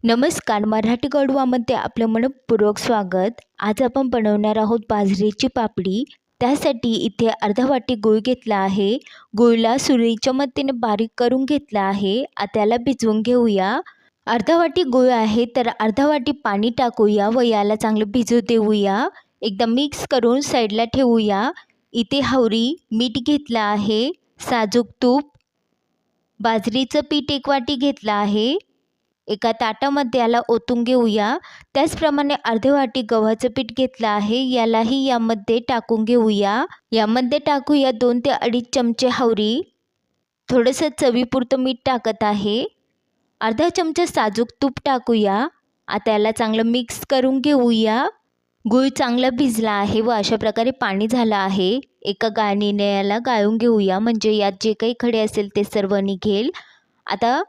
नमस्कार, मराठी गडवामध्ये आपलं मनपूर्वक स्वागत। आज आपण बनवणार आहोत बाजरीची पापडी। त्यासाठी इथे अर्धा वाटी गूळ घेतला आहे। गूळला सुरीच्या मदतीने बारीक करून घेतला आहे। त्याला भिजवून घेऊया। अर्धा वाटी गूळ आहे तर अर्धा वाटी पाणी टाकूया व याला चांगलं भिजू देऊया। एकदा मिक्स करून साईडला ठेवूया। इथे हवरी, मीठ घेतला आहे, साजूक तूप, बाजरीचं पीठ 1 वाटी घेतला आहे। एका ताटामध्ये याला ओतून घेऊया। त्याचप्रमाणे अर्धी वाटी गव्हाचं पीठ घेतलं आहे, यालाही यामध्ये टाकून घेऊया। यामध्ये टाकूया 2 ते 2.5 चमचे हवरी, थोडंसं चवीपुरतं मीठ टाकत आहे, अर्धा चमचा साजूक तूप टाकूया। आता याला चांगलं मिक्स करून घेऊया। गूळ चांगला भिजला आहे व अशा प्रकारे पाणी झालं आहे। एका गाळणीने याला गाळून घेऊया, म्हणजे यात जे काही खडे असेल ते सर्व निघेल। आता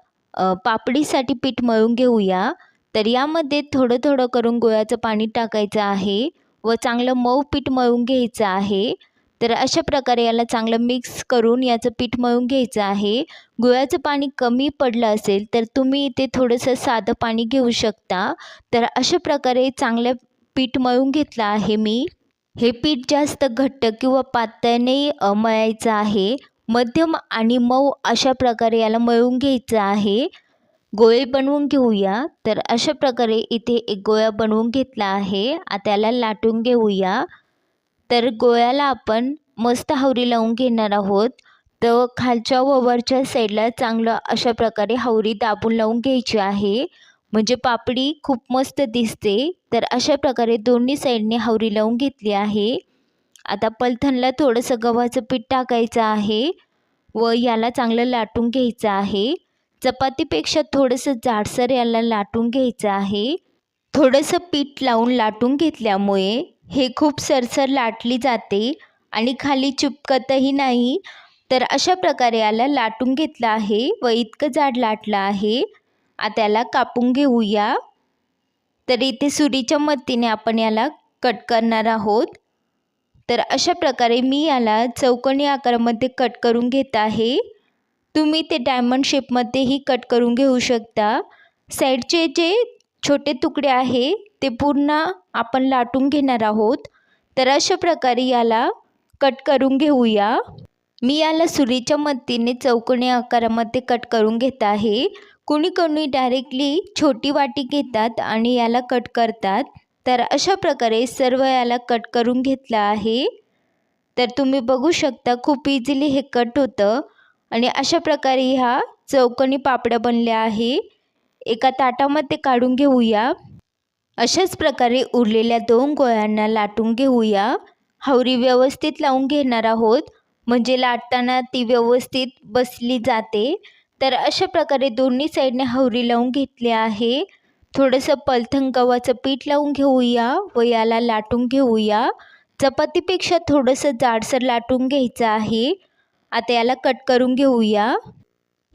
पापडीसाठी पीठ मळून घेऊया। तर यामध्ये थोडं थोडं करून गुळाचं पाणी टाकायचं आहे व चांगलं मऊ पीठ मळून घ्यायचं आहे। तर अशा प्रकारे याला चांगलं मिक्स करून याचं पीठ मळून घ्यायचं आहे। गुळाचं पाणी कमी पडलं असेल तर तुम्ही इथे थोडंसं साधं पाणी घेऊ शकता। तर अशा प्रकारे चांगलं पीठ मळून घेतलं आहे मी। हे पीठ जास्त घट्ट किंवा पातळ नाही मळायचं आहे, मध्यम आणि मऊ अशा प्रकारे याला मळून घ्यायचं आहे। गोळे बनवून घेऊया। तर अशा प्रकारे इथे एक गोळा बनवून घेतला आहे। आता याला लाटून घेऊया। तर गोळ्याला आपण मस्त हवरी लावून घेणार आहोत। तर खालच्या व वरच्या साईडला चांगलं अशा प्रकारे हवरी दाबून लावून घ्यायची आहे, म्हणजे पापडी खूप मस्त दिसते। तर अशा प्रकारे दोन्ही साईडने हवरी लावून घेतली आहे। आता पलथनला थोडंसं गव्हाचं पीठ टाकायचं आहे व याला चांगलं लाटून घ्यायचं आहे। चपातीपेक्षा थोडंसं जाडसर याला लाटून घ्यायचं आहे। थोडंसं पीठ लावून लाटून घेतल्यामुळे हे खूप सरसर लाटली जाते आणि खाली चिपकतही नाही। तर अशा प्रकारे याला लाटून घेतलं आहे व इतकं जाड लाटलं आहे। आता याला कापून घेऊया। तर इथे सुरीच्या मदतीने आपण याला कट करणार आहोत। तर अशा प्रकारे मी याला चौकोनी आकारामध्ये कट करून घेत आहे। तुम्ही ते डायमंड शेपमध्येही कट करून घेऊ शकता। साईडचे जे छोटे तुकडे आहे ते पूर्ण आपण लाटून घेणार आहोत। तर अशा प्रकारे याला कट करून घेऊया। मी याला सुरीच्या मदतीने चौकोनी आकारामध्ये कट करून घेत आहे। कोणी कोणी डायरेक्टली छोटी वाटी घेतात आणि याला कट करतात। तर अशा प्रकारे सर्व याला कट करून घेतलं आहे। तर तुम्ही बघू शकता खूप इझिली हे कट होतं आणि अशा प्रकारे ह्या चौकोनी पापड्या बनल्या आहे। एका ताटामध्ये काढून घेऊया। अशाच प्रकारे उरलेल्या 2 गोळ्यांना लाटून घेऊया। हवरी व्यवस्थित लावून घेणार आहोत, म्हणजे लाटताना ती व्यवस्थित बसली जाते। तर अशा प्रकारे दोन्ही साईडने हवरी लावून घेतली आहे। थोडंसं पलथन गव्हाचं पीठ लावून घेऊया व याला लाटून घेऊया। चपातीपेक्षा थोडंसं जाडसर लाटून घ्यायचं आहे। आता याला कट करून घेऊया।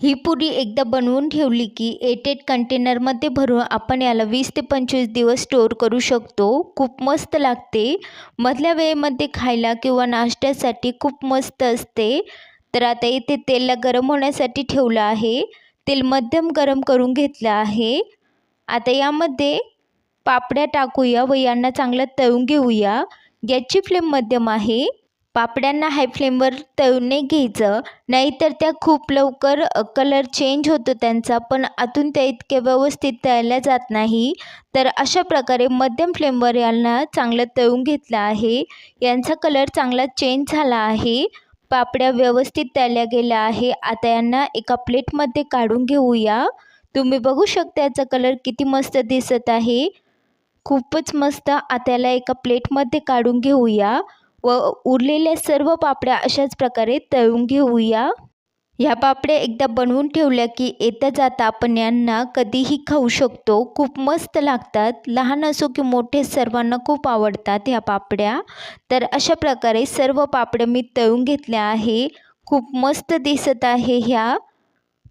ही पुरी एकदा बनवून ठेवली की एटेड कंटेनरमध्ये भरून आपण याला 20 ते 25 दिवस स्टोअर करू शकतो। खूप मस्त लागते, मधल्या वेळेमध्ये खायला किंवा नाश्त्यासाठी खूप मस्त असते। तर आता इथे तेलला गरम होण्यासाठी ठेवलं आहे। तेल मध्यम गरम करून घेतलं आहे। आता यामध्ये पापड्या टाकूया व यांना चांगलं तळून घेऊया। याची फ्लेम मध्यम आहे। पापड्यांना हाय फ्लेमवर तळून नाही घ्यायचं, नाहीतर त्या खूप लवकर कलर चेंज होतो त्यांचा, पण आतून त्या इतक्या व्यवस्थित तळल्या जात नाही। तर अशा प्रकारे मध्यम फ्लेमवर यांना चांगलं तळून घेतलं आहे। यांचा कलर चांगला चेंज झाला आहे। पापड्या व्यवस्थित तळल्या गेल्या आहे। आता यांना एका प्लेटमध्ये काढून घेऊया। तुम्ही बघू शकता याचा कलर किती मस्त दिसत आहे, खूपच मस्त। आता याला एका प्लेटमध्ये काढून घेऊया व उरलेल्या सर्व पापड्या अशाच प्रकारे तळून घेऊया। ह्या पापड्या एकदा बनवून ठेवल्या की येता जाता आपण यांना कधीही खाऊ शकतो। खूप मस्त लागतात, लहान असो की मोठे सर्वांना खूप आवडतात ह्या पापड्या। तर अशा प्रकारे सर्व पापड्या मी तळून घेतल्या आहे। खूप मस्त दिसत आहे। ह्या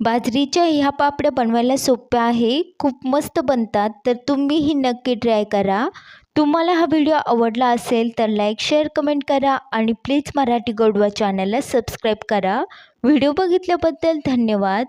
बाजरीच्या ह्या पापड्या बनवायला सोप्या आहे, खूप मस्त बनतात। तर तुम्हीही नक्की ट्राय करा। तुम्हाला हा व्हिडिओ आवडला असेल तर लाईक, शेअर, कमेंट करा आणि प्लीज मराठी गडवा चॅनलला सबस्क्राईब करा। व्हिडिओ बघितल्याबद्दल धन्यवाद।